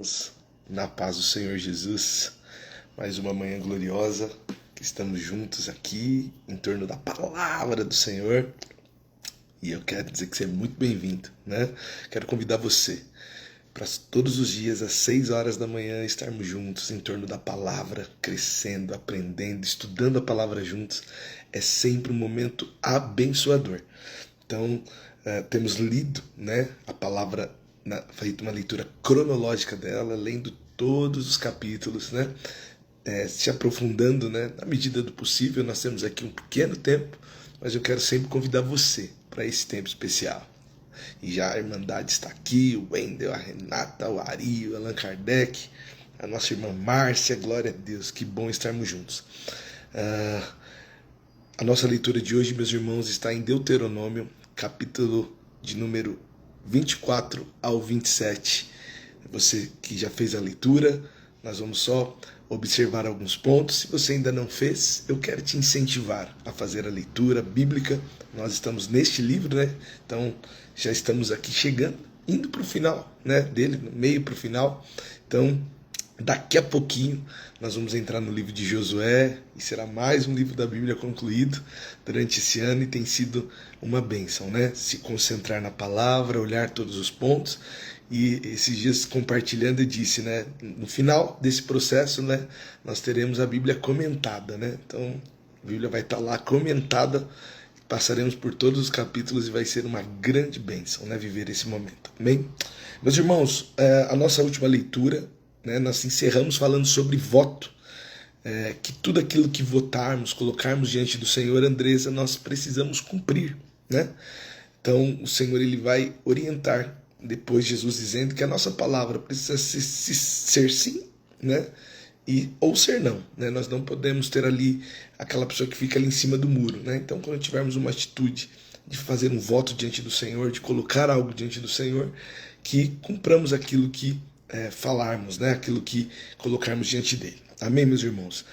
Irmãos, na paz do Senhor Jesus, mais uma manhã gloriosa, que estamos juntos aqui em torno da palavra do Senhor. E eu quero dizer que você é muito bem-vindo, né? Quero convidar você para todos os dias às 6 horas da manhã estarmos juntos em torno da palavra, crescendo, aprendendo, estudando a palavra juntos. É sempre um momento abençoador. Então, temos lido, né, a palavra, feito uma leitura cronológica dela, lendo todos os capítulos, né, se aprofundando, né, na medida do possível. Nós temos aqui um pequeno tempo, mas eu quero sempre convidar você para esse tempo especial. E já a Irmandade está aqui, o Wendel, a Renata, o Ari, o Allan Kardec, a nossa irmã Márcia. Glória a Deus, que bom estarmos juntos. A nossa leitura de hoje, meus irmãos, está em Deuteronômio, capítulo de número 24 ao 27. Você que já fez a leitura, nós vamos só observar alguns pontos. Se você ainda não fez, eu quero te incentivar a fazer a leitura bíblica. Nós estamos neste livro, né? Então, já estamos aqui chegando, indo para o final, né, dele, no meio para o final. Então, daqui a pouquinho nós vamos entrar no livro de Josué e será mais um livro da Bíblia concluído durante esse ano, e tem sido uma bênção, né? Se concentrar na palavra, olhar todos os pontos. E esses dias compartilhando eu disse, né, no final desse processo, né, nós teremos a Bíblia comentada, né? Então a Bíblia vai estar lá comentada, passaremos por todos os capítulos e vai ser uma grande bênção, né, viver esse momento. Amém? Meus irmãos, a nossa última leitura, né, nós encerramos falando sobre voto, que tudo aquilo que votarmos, colocarmos diante do Senhor, Andresa, nós precisamos cumprir, né? Então o Senhor ele vai orientar, depois Jesus dizendo que a nossa palavra precisa ser sim, né, ou ser não, né? Nós não podemos ter ali aquela pessoa que fica ali em cima do muro, né? Então quando tivermos uma atitude de fazer um voto diante do Senhor, de colocar algo diante do Senhor, que cumpramos aquilo que falarmos, né? Aquilo que colocarmos diante dele. Amém, meus irmãos?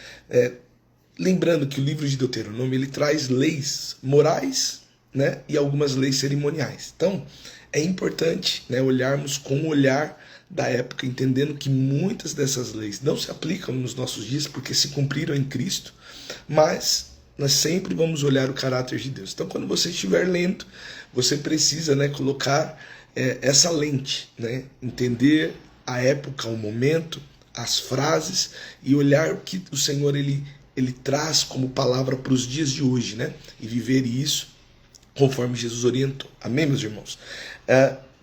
Lembrando que o livro de Deuteronômio ele traz leis morais, né, e algumas leis cerimoniais. Então, é importante, né, olharmos com o olhar da época, entendendo que muitas dessas leis não se aplicam nos nossos dias porque se cumpriram em Cristo, mas nós sempre vamos olhar o caráter de Deus. Então, quando você estiver lendo, você precisa, né, colocar essa lente, né, entender a época, o momento, as frases, e olhar o que o Senhor ele traz como palavra para os dias de hoje, né, e viver isso conforme Jesus orientou. Amém, meus irmãos?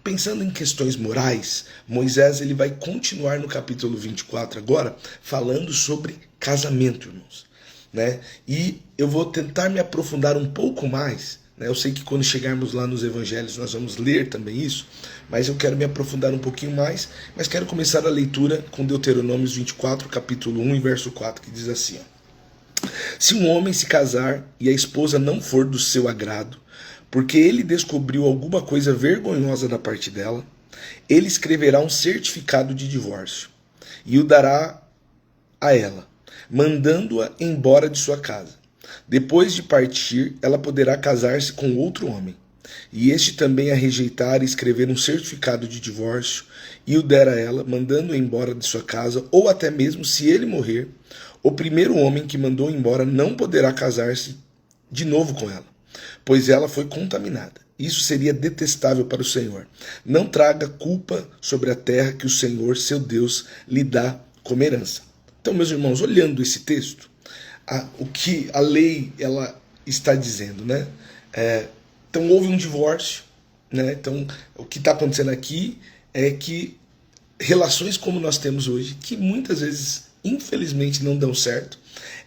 Pensando em questões morais, Moisés ele vai continuar no capítulo 24 agora, falando sobre casamento, irmãos, né? E eu vou tentar me aprofundar um pouco mais, né? Eu sei que quando chegarmos lá nos evangelhos nós vamos ler também isso, mas eu quero me aprofundar um pouquinho mais, mas quero começar a leitura com Deuteronômio 24, capítulo 1 e verso 4, que diz assim, ó: Se um homem se casar e a esposa não for do seu agrado, porque ele descobriu alguma coisa vergonhosa da parte dela, ele escreverá um certificado de divórcio e o dará a ela, mandando-a embora de sua casa. Depois de partir, ela poderá casar-se com outro homem, e este também a rejeitar e escrever um certificado de divórcio e o der a ela, mandando-a embora de sua casa, ou até mesmo se ele morrer, o primeiro homem que mandou embora não poderá casar-se de novo com ela, pois ela foi contaminada. Isso seria detestável para o Senhor. Não traga culpa sobre a terra que o Senhor, seu Deus, lhe dá como herança. Então, meus irmãos, olhando esse texto, o que a lei ela está dizendo, né? Então, houve um divórcio, né? Então, o que está acontecendo aqui é que relações como nós temos hoje, que muitas vezes, infelizmente, não dão certo,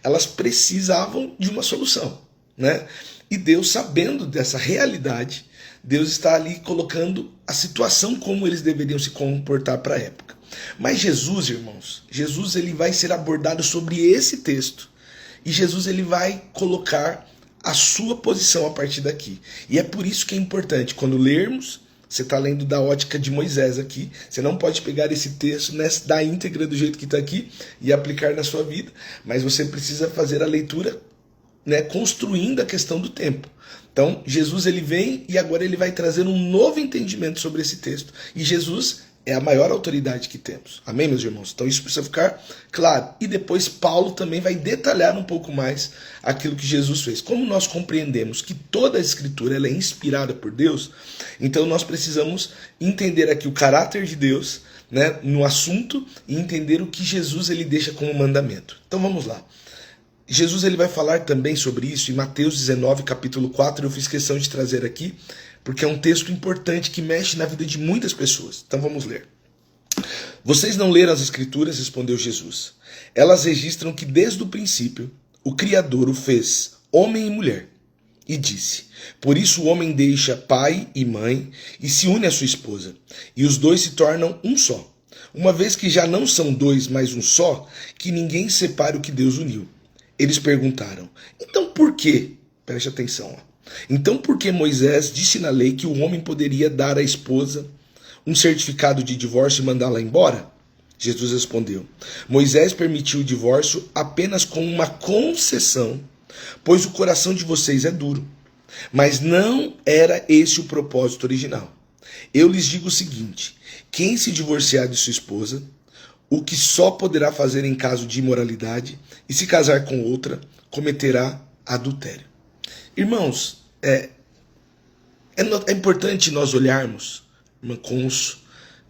elas precisavam de uma solução, né? E Deus, sabendo dessa realidade, Deus está ali colocando a situação como eles deveriam se comportar para a época. Mas Jesus, irmãos, Jesus ele vai ser abordado sobre esse texto. E Jesus ele vai colocar a sua posição a partir daqui. E é por isso que é importante, quando lermos, você está lendo da ótica de Moisés aqui, você não pode pegar esse texto da íntegra do jeito que está aqui e aplicar na sua vida, mas você precisa fazer a leitura, né, construindo a questão do tempo. Então, Jesus ele vem e agora ele vai trazer um novo entendimento sobre esse texto. E Jesus é a maior autoridade que temos. Amém, meus irmãos? Então isso precisa ficar claro. E depois Paulo também vai detalhar um pouco mais aquilo que Jesus fez. Como nós compreendemos que toda a Escritura ela é inspirada por Deus, então nós precisamos entender aqui o caráter de Deus, né, no assunto, e entender o que Jesus ele deixa como mandamento. Então vamos lá. Jesus ele vai falar também sobre isso em Mateus 19, capítulo 4. Eu fiz questão de trazer aqui, porque é um texto importante que mexe na vida de muitas pessoas. Então vamos ler. Vocês não leram as Escrituras? Respondeu Jesus. Elas registram que desde o princípio o Criador o fez homem e mulher. E disse, por isso o homem deixa pai e mãe e se une à sua esposa, e os dois se tornam um só. Uma vez que já não são dois, mas um só, que ninguém separe o que Deus uniu. Eles perguntaram, então por quê? Preste atenção. Então por que Moisés disse na lei que o homem poderia dar à esposa um certificado de divórcio e mandá-la embora? Jesus respondeu, Moisés permitiu o divórcio apenas com uma concessão, pois o coração de vocês é duro. Mas não era esse o propósito original. Eu lhes digo o seguinte, quem se divorciar de sua esposa, o que só poderá fazer em caso de imoralidade, e se casar com outra, cometerá adultério. Irmãos, é importante nós olharmos, irmã Conso,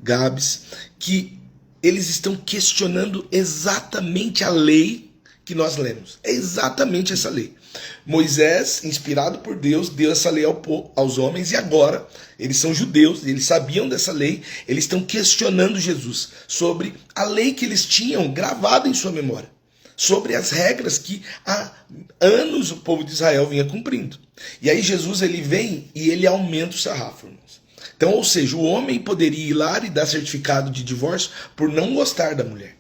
Gabs, que eles estão questionando exatamente a lei que nós lemos. É exatamente essa lei. Moisés, inspirado por Deus, deu essa lei aos homens, e agora eles são judeus, eles sabiam dessa lei, eles estão questionando Jesus sobre a lei que eles tinham gravada em sua memória, sobre as regras que há anos o povo de Israel vinha cumprindo. E aí Jesus ele vem e ele aumenta o sarrafo, irmãos. Então, ou seja, o homem poderia ir lá e dar certificado de divórcio por não gostar da mulher.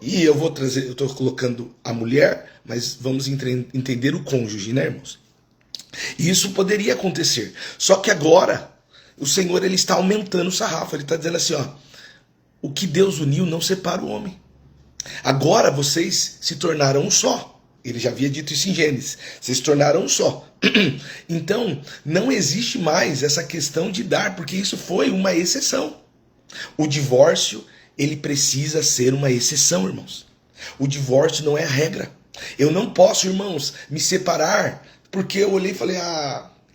E eu vou trazer, eu estou colocando a mulher, mas vamos entender o cônjuge, né, irmãos? E isso poderia acontecer. Só que agora, o Senhor ele está aumentando o sarrafo. Ele está dizendo assim, ó, o que Deus uniu não separa o homem. Agora vocês se tornaram um só. Ele já havia dito isso em Gênesis. Vocês se tornaram um só. Então, não existe mais essa questão de dar, porque isso foi uma exceção. O divórcio, ele precisa ser uma exceção, irmãos. O divórcio não é a regra. Eu não posso, irmãos, me separar porque eu olhei e falei,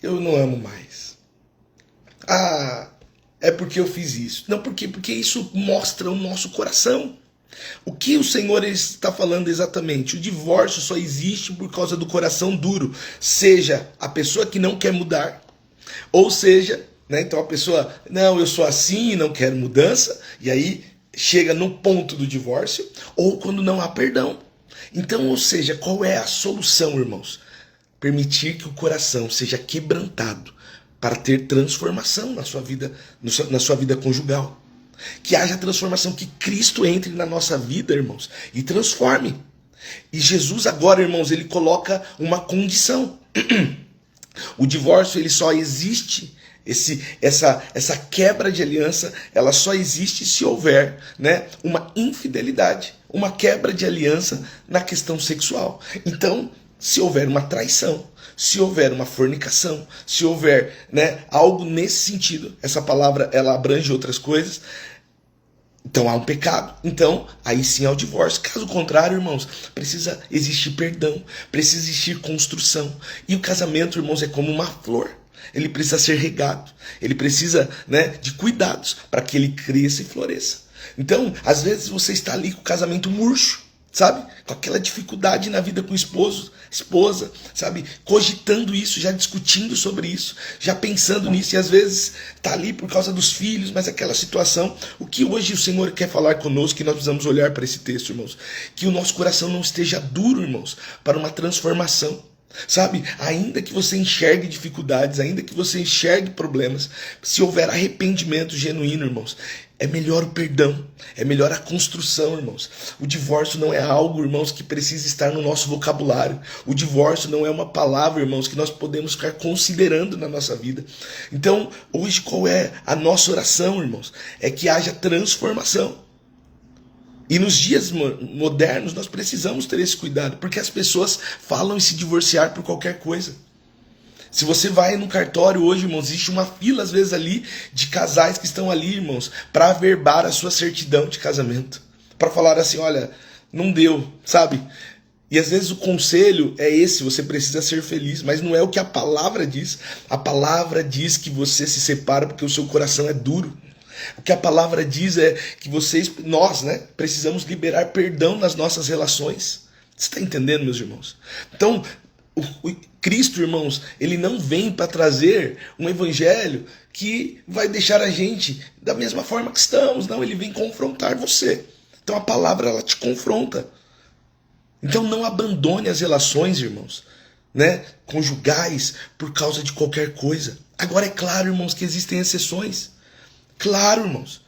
eu não amo mais. É porque eu fiz isso. Não, porque isso mostra o nosso coração. O que o Senhor está falando exatamente? O divórcio só existe por causa do coração duro. Seja a pessoa que não quer mudar, ou seja, né, então a pessoa, não, eu sou assim e não quero mudança, e aí chega no ponto do divórcio, ou quando não há perdão. Então, ou seja, qual é a solução, irmãos? Permitir que o coração seja quebrantado para ter transformação na sua vida conjugal. Que haja transformação, que Cristo entre na nossa vida, irmãos, e transforme. E Jesus agora, irmãos, ele coloca uma condição. O divórcio, ele só existe, essa quebra de aliança, ela só existe se houver, né, uma infidelidade, uma quebra de aliança na questão sexual. Então, se houver uma traição, se houver uma fornicação, se houver, né, algo nesse sentido, essa palavra ela abrange outras coisas, então há um pecado. Então, aí sim há o divórcio. Caso contrário, irmãos, precisa existir perdão, precisa existir construção. E o casamento, irmãos, é como uma flor. Ele precisa ser regado, ele precisa, né, de cuidados para que ele cresça e floresça. Então, às vezes você está ali com o casamento murcho, sabe? Com aquela dificuldade na vida com o esposo, esposa, sabe? Cogitando isso, já discutindo sobre isso, já pensando nisso, e às vezes está ali por causa dos filhos, mas aquela situação. O que hoje o Senhor quer falar conosco, que nós precisamos olhar para esse texto, irmãos, que o nosso coração não esteja duro, irmãos, para uma transformação. Sabe, ainda que você enxergue dificuldades, ainda que você enxergue problemas, se houver arrependimento genuíno, irmãos, é melhor o perdão, é melhor a construção, irmãos. O divórcio não é algo, irmãos, que precisa estar no nosso vocabulário. O divórcio não é uma palavra, irmãos, que nós podemos ficar considerando na nossa vida. Então, hoje qual é a nossa oração, irmãos? É que haja transformação. E nos dias modernos nós precisamos ter esse cuidado, porque as pessoas falam em se divorciar por qualquer coisa. Se você vai no cartório hoje, irmãos, existe uma fila às vezes ali de casais que estão ali, irmãos, para averbar a sua certidão de casamento. Para falar assim, olha, não deu, sabe? E às vezes o conselho é esse, você precisa ser feliz, mas não é o que a palavra diz. A palavra diz que você se separa porque o seu coração é duro. O que a palavra diz é que nós, precisamos liberar perdão nas nossas relações. Você está entendendo, meus irmãos? Então, o Cristo, irmãos, ele não vem para trazer um evangelho que vai deixar a gente da mesma forma que estamos. Não, ele vem confrontar você. Então a palavra, ela te confronta. Então não abandone as relações, irmãos, conjugais por causa de qualquer coisa. Agora é claro, irmãos, que existem exceções. Claro, irmãos.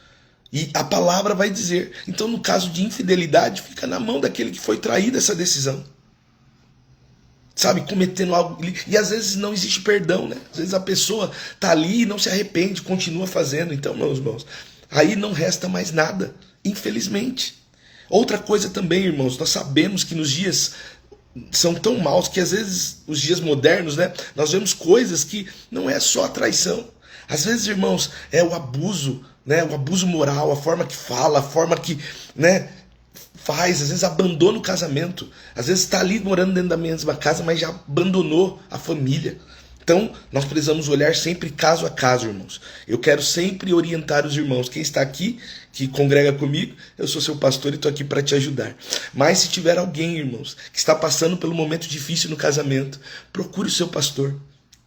E a palavra vai dizer. Então, no caso de infidelidade, fica na mão daquele que foi traído essa decisão. Sabe, cometendo algo. E às vezes não existe perdão, né? Às vezes a pessoa está ali e não se arrepende, continua fazendo. Então, meus irmãos, aí não resta mais nada, infelizmente. Outra coisa também, irmãos, nós sabemos que nos dias são tão maus que às vezes, os dias modernos, nós vemos coisas que não é só a traição. Às vezes, irmãos, é o abuso, o abuso moral, a forma que fala, a forma que faz, às vezes abandona o casamento, às vezes está ali morando dentro da mesma casa, mas já abandonou a família. Então, nós precisamos olhar sempre caso a caso, irmãos. Eu quero sempre orientar os irmãos. Quem está aqui, que congrega comigo, eu sou seu pastor e estou aqui para te ajudar. Mas se tiver alguém, irmãos, que está passando pelo momento difícil no casamento, procure o seu pastor,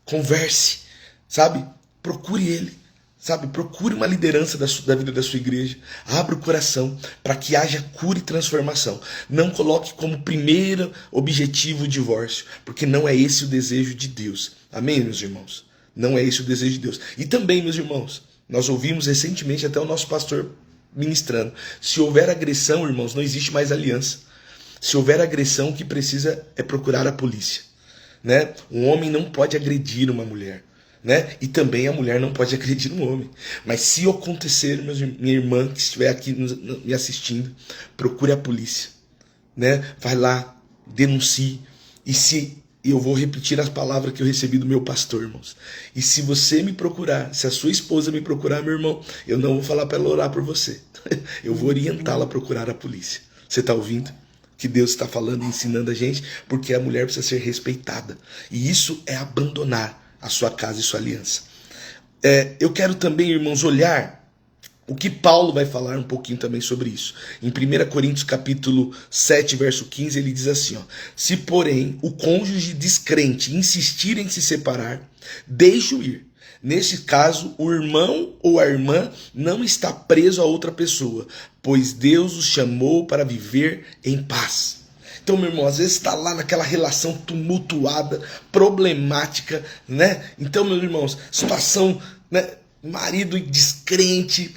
converse, sabe? Procure ele. Sabe, procure uma liderança da vida da sua igreja. Abra o coração para que haja cura e transformação. Não coloque como primeiro objetivo o divórcio, porque não é esse o desejo de Deus. Amém, meus irmãos? Não é esse o desejo de Deus. E também, meus irmãos, nós ouvimos recentemente até o nosso pastor ministrando. Se houver agressão, irmãos, não existe mais aliança. Se houver agressão, o que precisa é procurar a polícia. Um homem não pode agredir uma mulher. E também a mulher não pode agredir um homem. Mas se acontecer, minha irmã que estiver aqui me assistindo, procure a polícia. Vai lá, denuncie. E eu vou repetir as palavras que eu recebi do meu pastor, irmãos. E se você me procurar, se a sua esposa me procurar, meu irmão, eu não vou falar para ela orar por você. Eu vou orientá-la a procurar a polícia. Você está ouvindo? Que Deus está falando e ensinando a gente, porque a mulher precisa ser respeitada. E isso é abandonar a sua casa e sua aliança. Eu quero também, irmãos, olhar o que Paulo vai falar um pouquinho também sobre isso. Em 1 Coríntios capítulo 7, verso 15, ele diz assim, se porém o cônjuge descrente insistir em se separar, deixe-o ir. Nesse caso, o irmão ou a irmã não está preso a outra pessoa, pois Deus os chamou para viver em paz. Então, meu irmão, às vezes está lá naquela relação tumultuada, problemática, Então, meus irmãos, situação, marido descrente,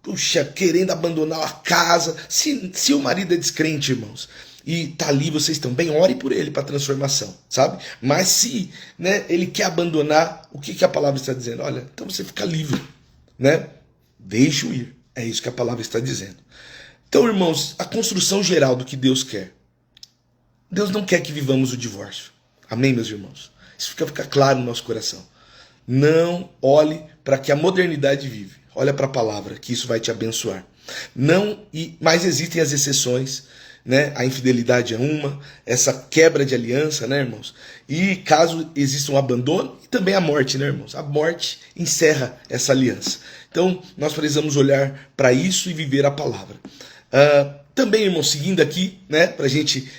puxa, querendo abandonar a casa. Se o marido é descrente, irmãos, e tá ali, vocês também, ore por ele para transformação, sabe? Mas se ele quer abandonar, o que a palavra está dizendo? Olha, então você fica livre, Deixa-o ir. É isso que a palavra está dizendo. Então, irmãos, a construção geral do que Deus quer. Deus não quer que vivamos o divórcio. Amém, meus irmãos? Isso fica claro no nosso coração. Não olhe para que a modernidade vive. Olha para a palavra, que isso vai te abençoar. Mas existem as exceções, A infidelidade é uma, essa quebra de aliança, irmãos? E caso exista um abandono, e também a morte, irmãos? A morte encerra essa aliança. Então, nós precisamos olhar para isso e viver a palavra. Também, irmãos, seguindo aqui, para a gente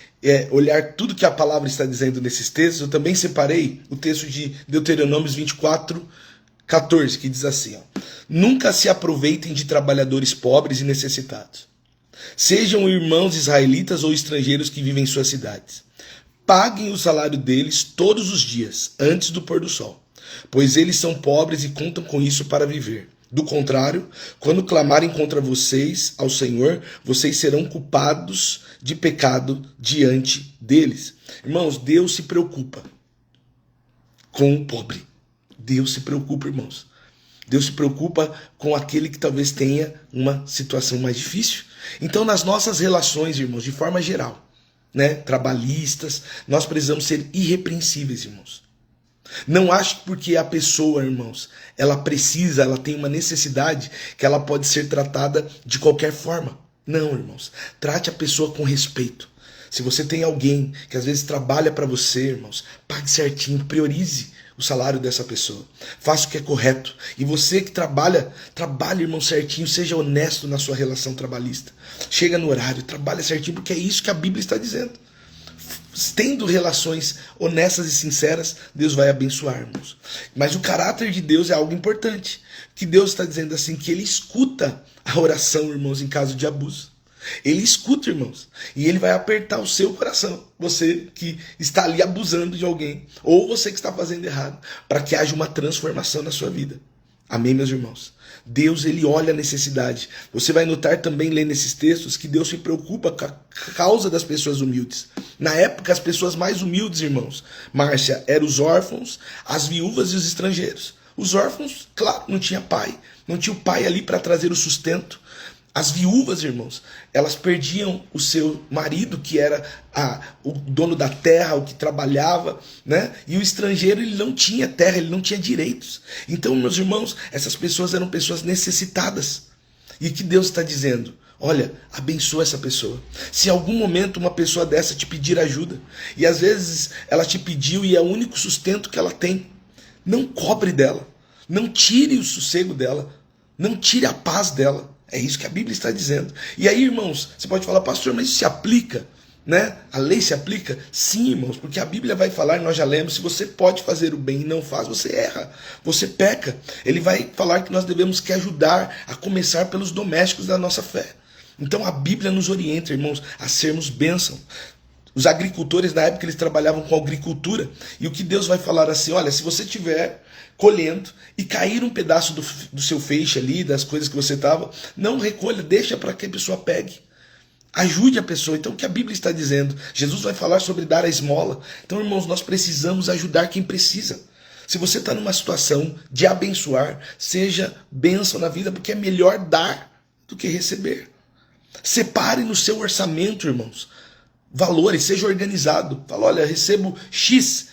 olhar tudo que a palavra está dizendo nesses textos, eu também separei o texto de Deuteronômios 24, 14, que diz assim, nunca se aproveitem de trabalhadores pobres e necessitados. Sejam irmãos israelitas ou estrangeiros que vivem em suas cidades. Paguem o salário deles todos os dias, antes do pôr do sol, pois eles são pobres e contam com isso para viver. Do contrário, quando clamarem contra vocês ao Senhor, vocês serão culpados de pecado diante deles. Irmãos, Deus se preocupa com o pobre. Deus se preocupa, irmãos. Deus se preocupa com aquele que talvez tenha uma situação mais difícil. Então, nas nossas relações, irmãos, de forma geral, trabalhistas, nós precisamos ser irrepreensíveis, irmãos. Não ache que porque a pessoa, irmãos, ela tem uma necessidade, que ela pode ser tratada de qualquer forma. Não, irmãos. Trate a pessoa com respeito. Se você tem alguém que às vezes trabalha para você, irmãos, pague certinho, priorize o salário dessa pessoa. Faça o que é correto. E você que trabalhe, irmão, certinho, seja honesto na sua relação trabalhista. Chega no horário, trabalha certinho, porque é isso que a Bíblia está dizendo. Tendo relações honestas e sinceras, Deus vai abençoar, irmãos. Mas o caráter de Deus é algo importante. Que Deus está dizendo assim, que Ele escuta a oração, irmãos, em caso de abuso. Ele escuta, irmãos, e Ele vai apertar o seu coração. Você que está ali abusando de alguém, ou você que está fazendo errado, para que haja uma transformação na sua vida. Amém, meus irmãos? Deus, Ele olha a necessidade. Você vai notar também, lendo esses textos, que Deus se preocupa com a causa das pessoas humildes. Na época, as pessoas mais humildes, irmãos, Márcia, eram os órfãos, as viúvas e os estrangeiros. Os órfãos, claro, não tinha pai. Não tinha o pai ali para trazer o sustento. As viúvas, irmãos, elas perdiam o seu marido, que era o dono da terra, o que trabalhava, né? E o estrangeiro, ele não tinha terra, ele não tinha direitos. Então, meus irmãos, essas pessoas eram pessoas necessitadas. E o que Deus está dizendo? Olha, abençoa essa pessoa. Se em algum momento uma pessoa dessa te pedir ajuda, e às vezes ela te pediu e é o único sustento que ela tem, não cobre dela, não tire o sossego dela, não tire a paz dela. É isso que a Bíblia está dizendo. E aí, irmãos, você pode falar, pastor, mas isso se aplica, né? A lei se aplica? Sim, irmãos, porque a Bíblia vai falar, nós já lemos, se você pode fazer o bem e não faz, você erra, você peca. Ele vai falar que nós devemos que ajudar, a começar pelos domésticos da nossa fé. Então a Bíblia nos orienta, irmãos, a sermos bênção. Os agricultores, na época, eles trabalhavam com agricultura, e o que Deus vai falar assim, olha, se você tiver colhendo e cair um pedaço do seu feixe ali, das coisas que você estava, não recolha, deixa para que a pessoa pegue. Ajude a pessoa. Então o que a Bíblia está dizendo? Jesus vai falar sobre dar a esmola. Então, irmãos, nós precisamos ajudar quem precisa. Se você está numa situação de abençoar, seja bênção na vida, porque é melhor dar do que receber. Separe no seu orçamento, irmãos, valores, seja organizado. Fala, olha, recebo X,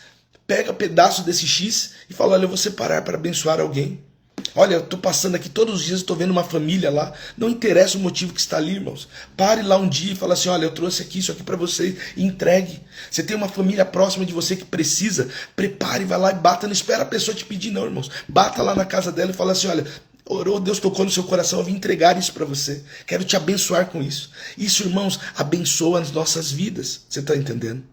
pega pedaço desse X e fala, olha, eu vou separar para abençoar alguém. Olha, eu estou passando aqui todos os dias, estou vendo uma família lá, não interessa o motivo que está ali, irmãos. Pare lá um dia e fala assim, olha, eu trouxe aqui isso aqui para você e entregue. Você tem uma família próxima de você que precisa, prepare, vai lá e bata, não espera a pessoa te pedir não, irmãos. Bata lá na casa dela e fala assim, olha, orou, Deus tocou no seu coração, eu vim entregar isso para você. Quero te abençoar com isso. Isso, irmãos, abençoa as nossas vidas. Você está entendendo?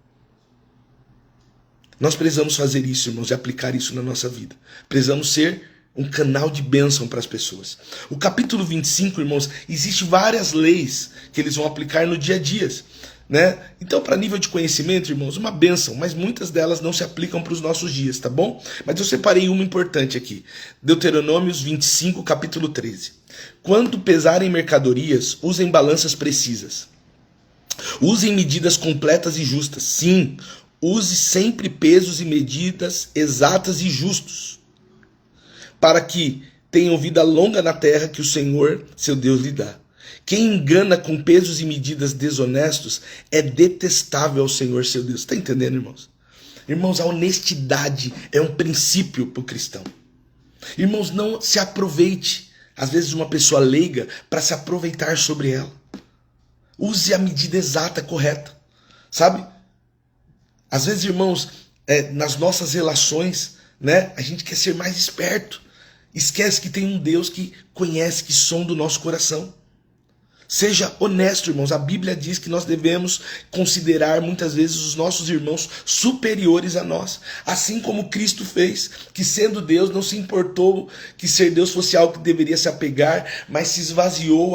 Nós precisamos fazer isso, irmãos, e aplicar isso na nossa vida. Precisamos ser um canal de bênção para as pessoas. O capítulo 25, irmãos, existe várias leis que eles vão aplicar no dia a dia, né? Então, para nível de conhecimento, irmãos, uma bênção, mas muitas delas não se aplicam para os nossos dias, tá bom? Mas eu separei uma importante aqui. Deuteronômios 25, capítulo 13. Quando pesarem mercadorias, usem balanças precisas. Usem medidas completas e justas. Sim, use sempre pesos e medidas exatas e justos, para que tenham vida longa na terra que o Senhor, seu Deus, lhe dá. Quem engana com pesos e medidas desonestos é detestável ao Senhor, seu Deus. Está entendendo, irmãos? Irmãos, a honestidade é um princípio para o cristão. Irmãos, não se aproveite, às vezes, de uma pessoa leiga para se aproveitar sobre ela. Use a medida exata, correta. Sabe? Às vezes, irmãos, nas nossas relações, né, a gente quer ser mais esperto. Esquece que tem um Deus que conhece, que sonda o nosso coração. Seja honesto, irmãos. A Bíblia diz que nós devemos considerar muitas vezes os nossos irmãos superiores a nós. Assim como Cristo fez, que sendo Deus não se importou que ser Deus fosse algo que deveria se apegar, mas se esvaziou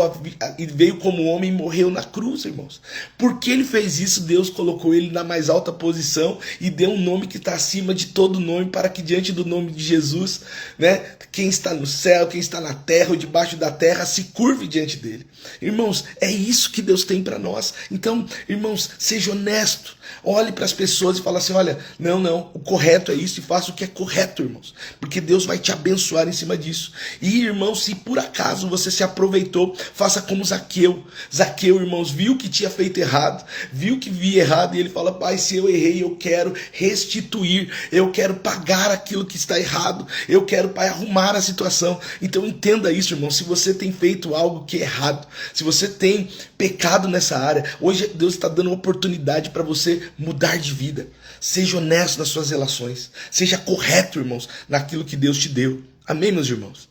e veio como homem e morreu na cruz, irmãos. Porque ele fez isso, Deus colocou ele na mais alta posição e deu um nome que está acima de todo nome, para que diante do nome de Jesus, né, quem está no céu, quem está na terra ou debaixo da terra, se curve diante dele. Irmãos, Irmãos, é isso que Deus tem para nós. Então, irmãos, seja honesto. Olhe para as pessoas e fale assim, olha, não, o correto é isso, e faça o que é correto, irmãos. Porque Deus vai te abençoar em cima disso. E, irmãos, se por acaso você se aproveitou, faça como Zaqueu. Zaqueu, irmãos, viu que tinha feito errado, viu que via errado, e ele fala, pai, se eu errei, eu quero restituir, eu quero pagar aquilo que está errado, eu quero, pai, arrumar a situação. Então entenda isso, irmão, se você tem feito algo que é errado, se você tem pecado nessa área, hoje Deus está dando uma oportunidade para você mudar de vida. Seja honesto nas suas relações, seja correto, irmãos, naquilo que Deus te deu. Amém, meus irmãos?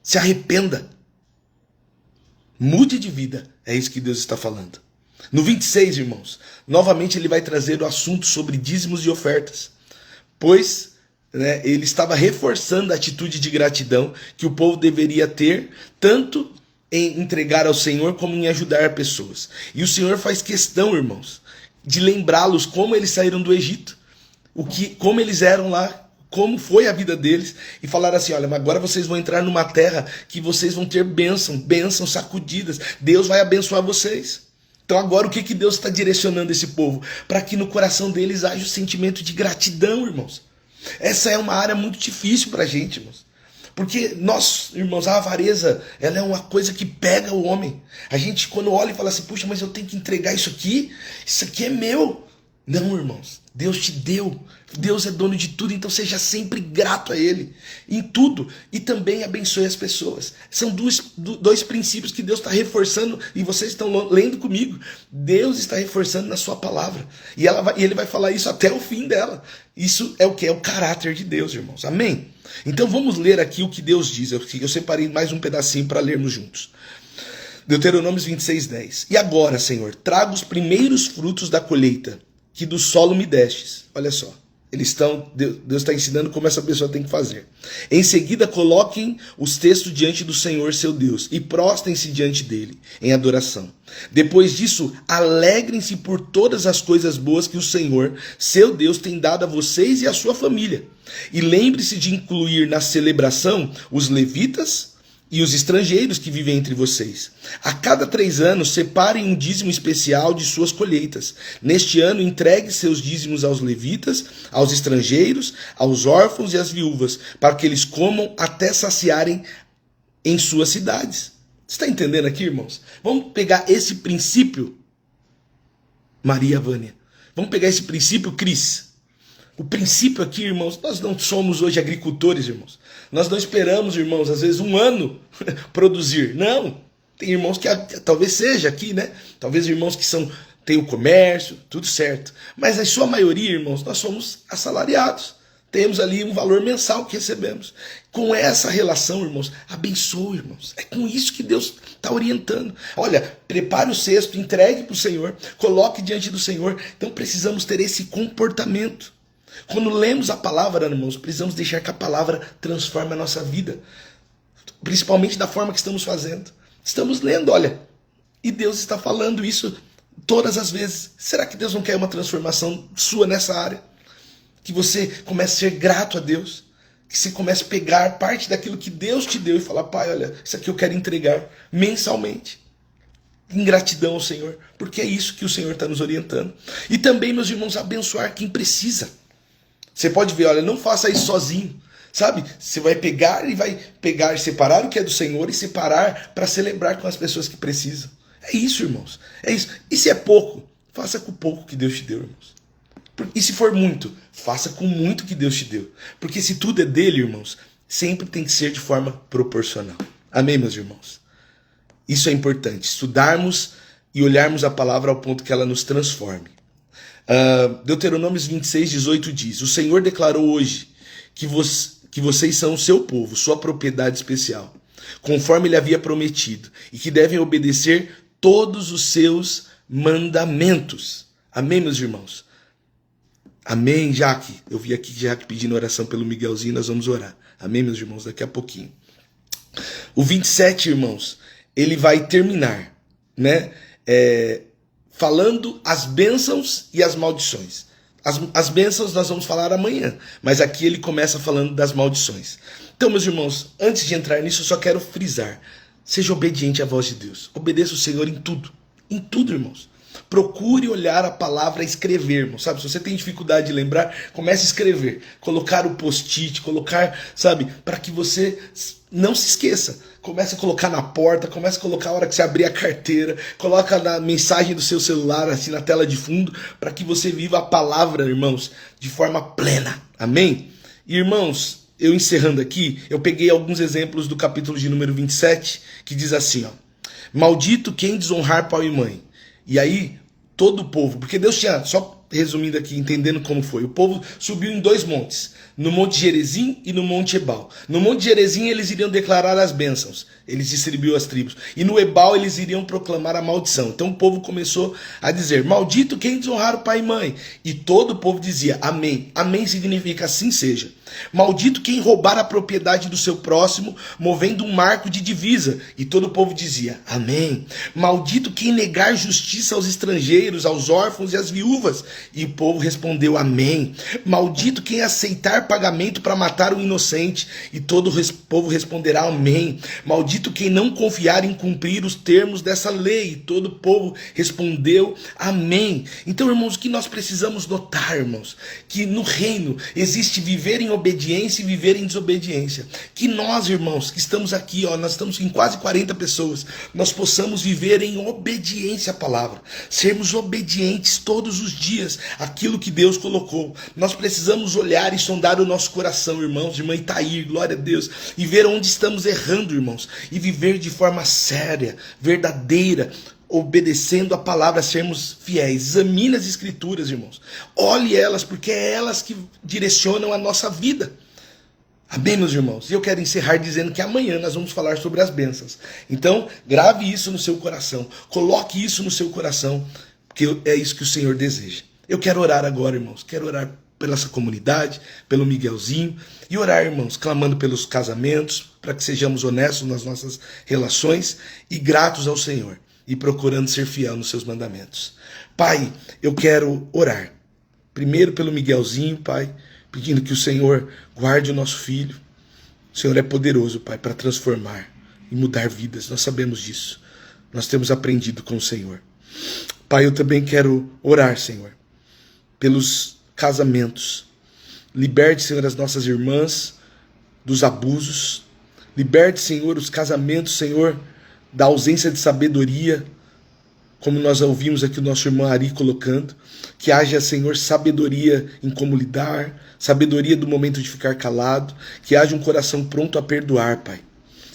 Se arrependa, mude de vida, é isso que Deus está falando. No 26, irmãos, novamente ele vai trazer o assunto sobre dízimos e ofertas, pois ele estava reforçando a atitude de gratidão que o povo deveria ter, tanto em entregar ao Senhor como em ajudar pessoas. E o Senhor faz questão, irmãos, de lembrá-los como eles saíram do Egito, como eles eram lá, como foi a vida deles, e falar assim, olha, mas agora vocês vão entrar numa terra que vocês vão ter bênçãos sacudidas, Deus vai abençoar vocês. Então agora o que Deus está direcionando esse povo? Para que no coração deles haja o sentimento de gratidão, irmãos. Essa é uma área muito difícil para a gente, irmãos. Porque nós, irmãos, a avareza, ela é uma coisa que pega o homem. A gente quando olha e fala assim, puxa, mas eu tenho que entregar isso aqui é meu. Não, irmãos, Deus te deu, Deus é dono de tudo, então seja sempre grato a Ele, em tudo, e também abençoe as pessoas. São dois princípios que Deus está reforçando, e vocês estão lendo comigo, Deus está reforçando na sua palavra, e Ele vai falar isso até o fim dela. Isso é o que? É o caráter de Deus, irmãos, amém? Então vamos ler aqui o que Deus diz, eu separei mais um pedacinho para lermos juntos. Deuteronômio 26:10. E agora, Senhor, traga os primeiros frutos da colheita, que do solo me destes. Olha só, Deus está ensinando como essa pessoa tem que fazer. Em seguida, coloquem os textos diante do Senhor, seu Deus, e prostrem-se diante dele, em adoração. Depois disso, alegrem-se por todas as coisas boas que o Senhor, seu Deus, tem dado a vocês e à sua família. E lembre-se de incluir na celebração os levitas e os estrangeiros que vivem entre vocês. A cada 3 anos, separem um dízimo especial de suas colheitas. Neste ano, entregue seus dízimos aos levitas, aos estrangeiros, aos órfãos e às viúvas, para que eles comam até saciarem em suas cidades. Você está entendendo aqui, irmãos? Vamos pegar esse princípio, Maria Vânia. Vamos pegar esse princípio, Cris. O princípio aqui, irmãos, nós não somos hoje agricultores, irmãos. Nós não esperamos, irmãos, às vezes 1 ano produzir. Não. Tem irmãos que talvez seja aqui, né? Talvez irmãos que têm o comércio, tudo certo. Mas a sua maioria, irmãos, nós somos assalariados. Temos ali um valor mensal que recebemos. Com essa relação, irmãos, abençoe, irmãos. É com isso que Deus está orientando. Olha, prepare o cesto, entregue para o Senhor, coloque diante do Senhor. Então precisamos ter esse comportamento. Quando lemos a palavra, irmãos, precisamos deixar que a palavra transforme a nossa vida. Principalmente da forma que estamos fazendo. Estamos lendo, olha, e Deus está falando isso todas as vezes. Será que Deus não quer uma transformação sua nessa área? Que você comece a ser grato a Deus. Que você comece a pegar parte daquilo que Deus te deu e falar, pai, olha, isso aqui eu quero entregar mensalmente. Em gratidão ao Senhor. Porque é isso que o Senhor está nos orientando. E também, meus irmãos, abençoar quem precisa. Você pode ver, olha, não faça isso sozinho, sabe? Você vai pegar, separar o que é do Senhor e separar para celebrar com as pessoas que precisam. É isso, irmãos. É isso. E se é pouco, faça com o pouco que Deus te deu, irmãos. E se for muito, faça com muito que Deus te deu. Porque se tudo é dele, irmãos, sempre tem que ser de forma proporcional. Amém, meus irmãos? Isso é importante. Estudarmos e olharmos a palavra ao ponto que ela nos transforme. Deuteronômio 26:18 diz: o Senhor declarou hoje que vocês são o seu povo, sua propriedade especial, conforme ele havia prometido, e que devem obedecer todos os seus mandamentos. Amém, meus irmãos? Amém, Jaque? Eu vi aqui Jaque pedindo oração pelo Miguelzinho, nós vamos orar. Amém, meus irmãos? Daqui a pouquinho. O 27, irmãos, ele vai terminar, né? Falando as bênçãos e as maldições. As bênçãos nós vamos falar amanhã, mas aqui ele começa falando das maldições. Então, meus irmãos, antes de entrar nisso, eu só quero frisar. Seja obediente à voz de Deus. Obedeça o Senhor em tudo. Em tudo, irmãos. Procure olhar a palavra, escrever, irmão, sabe? Se você tem dificuldade de lembrar, comece a escrever. Colocar o post-it, colocar, sabe? Para que você não se esqueça. Comece a colocar na porta, comece a colocar a hora que você abrir a carteira, coloca na mensagem do seu celular, assim, na tela de fundo, para que você viva a palavra, irmãos, de forma plena. Amém? E, irmãos, eu encerrando aqui, eu peguei alguns exemplos do capítulo de número 27, que diz assim, ó. Maldito quem desonrar pai e mãe. E aí, todo o povo, porque Deus tinha, só resumindo aqui, entendendo como foi, o povo subiu em 2 montes, no Monte Gerizim e no Monte Ebal. No Monte Gerizim eles iriam declarar as bênçãos, eles distribuíram as tribos, e no Ebal eles iriam proclamar a maldição. Então o povo começou a dizer, maldito quem desonrar o pai e mãe. E todo o povo dizia, amém. Amém significa assim seja. Maldito quem roubar a propriedade do seu próximo, movendo um marco de divisa. E todo o povo dizia, amém. Maldito quem negar justiça aos estrangeiros, aos órfãos e às viúvas. E o povo respondeu, amém. Maldito quem aceitar pagamento para matar o inocente. E todo o povo responderá, amém. Maldito quem não confiar em cumprir os termos dessa lei. E todo o povo respondeu, amém. Então, irmãos, o que nós precisamos notar, irmãos? Que no reino existe viver em obediência e viver em desobediência. Que nós, irmãos, que estamos aqui, ó, nós estamos em quase 40 pessoas, nós possamos viver em obediência à palavra. Sermos obedientes todos os dias àquilo que Deus colocou. Nós precisamos olhar e sondar o nosso coração, irmãos, irmã Itair, glória a Deus, e ver onde estamos errando, irmãos, e viver de forma séria, verdadeira, obedecendo a palavra, sermos fiéis. Examine as escrituras, irmãos. Olhe elas, porque é elas que direcionam a nossa vida. Amém, meus irmãos? E eu quero encerrar dizendo que amanhã nós vamos falar sobre as bênçãos. Então, grave isso no seu coração. Coloque isso no seu coração, porque é isso que o Senhor deseja. Eu quero orar agora, irmãos. Quero orar pela essa comunidade, pelo Miguelzinho, e orar, irmãos, clamando pelos casamentos, para que sejamos honestos nas nossas relações e gratos ao Senhor. E procurando ser fiel nos seus mandamentos. Pai, eu quero orar. Primeiro pelo Miguelzinho, Pai, pedindo que o Senhor guarde o nosso filho. O Senhor é poderoso, Pai, para transformar e mudar vidas. Nós sabemos disso. Nós temos aprendido com o Senhor. Pai, eu também quero orar, Senhor, pelos casamentos. Liberte, Senhor, as nossas irmãs dos abusos. Liberte, Senhor, os casamentos, Senhor, da ausência de sabedoria, como nós ouvimos aqui o nosso irmão Ari colocando, que haja, Senhor, sabedoria em como lidar, sabedoria do momento de ficar calado, que haja um coração pronto a perdoar, Pai,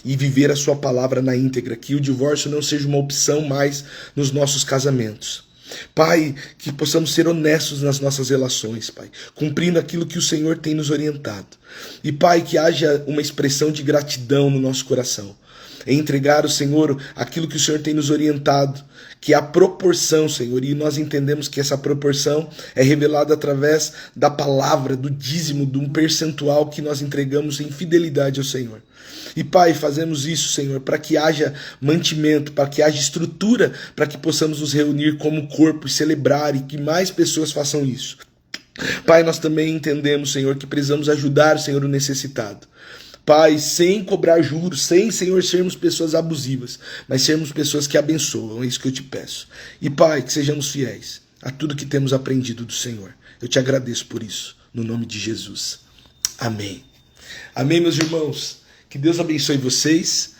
e viver a sua palavra na íntegra, que o divórcio não seja uma opção mais nos nossos casamentos. Pai, que possamos ser honestos nas nossas relações, Pai, cumprindo aquilo que o Senhor tem nos orientado. E, Pai, que haja uma expressão de gratidão no nosso coração, em entregar ao Senhor aquilo que o Senhor tem nos orientado, que é a proporção, Senhor, e nós entendemos que essa proporção é revelada através da palavra, do dízimo, de um percentual que nós entregamos em fidelidade ao Senhor. E, Pai, fazemos isso, Senhor, para que haja mantimento, para que haja estrutura, para que possamos nos reunir como corpo e celebrar, e que mais pessoas façam isso. Pai, nós também entendemos, Senhor, que precisamos ajudar, Senhor, o necessitado. Pai, sem cobrar juros, sem, Senhor, sermos pessoas abusivas, mas sermos pessoas que abençoam, é isso que eu te peço. E, Pai, que sejamos fiéis a tudo que temos aprendido do Senhor. Eu te agradeço por isso, no nome de Jesus. Amém. Amém, meus irmãos. Que Deus abençoe vocês.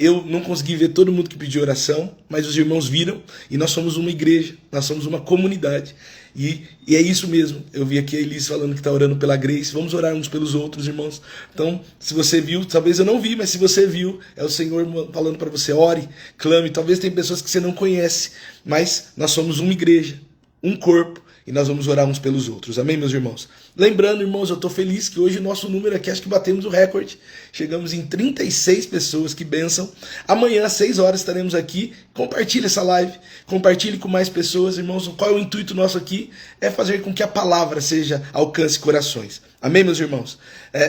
Eu não consegui ver todo mundo que pediu oração, mas os irmãos viram, e nós somos uma igreja, nós somos uma comunidade. E é isso mesmo. Eu vi aqui a Elis falando que está orando pela Grace. Vamos orar uns pelos outros, irmãos. Então, se você viu, talvez eu não vi, mas se você viu, é o Senhor falando para você, ore, clame. Talvez tem pessoas que você não conhece, mas nós somos uma igreja, um corpo, e nós vamos orar uns pelos outros. Amém, meus irmãos? Lembrando, irmãos, eu estou feliz que hoje o nosso número aqui, acho que batemos o recorde. Chegamos em 36 pessoas, que bênção. Amanhã, às 6 horas, estaremos aqui. Compartilhe essa live, compartilhe com mais pessoas, irmãos. Qual é o intuito nosso aqui? É fazer com que a palavra alcance corações. Amém, meus irmãos?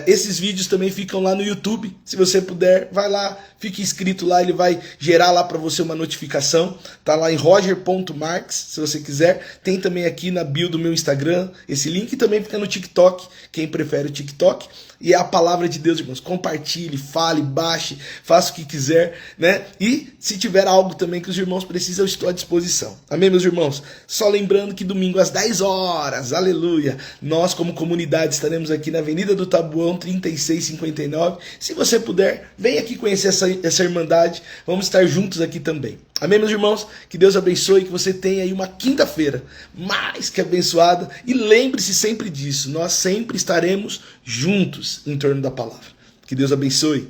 Esses vídeos também ficam lá no YouTube. Se você puder, vai lá, fique inscrito lá, ele vai gerar lá para você uma notificação. Tá lá em roger.marques, se você quiser. Tem também aqui na bio do meu Instagram esse link, e também fica no TikTok, quem prefere o TikTok. E é a palavra de Deus, irmãos. Compartilhe, fale, baixe, faça o que quiser, né? E se tiver algo também que os irmãos precisam, eu estou à disposição. Amém, meus irmãos? Só lembrando que domingo às 10 horas, aleluia, nós como comunidade estaremos aqui na Avenida do Tabuão, 3659. Se você puder, vem aqui conhecer essa irmandade. Vamos estar juntos aqui também. Amém, meus irmãos? Que Deus abençoe, que você tenha aí uma quinta-feira mais que abençoada. E lembre-se sempre disso, nós sempre estaremos juntos em torno da palavra. Que Deus abençoe.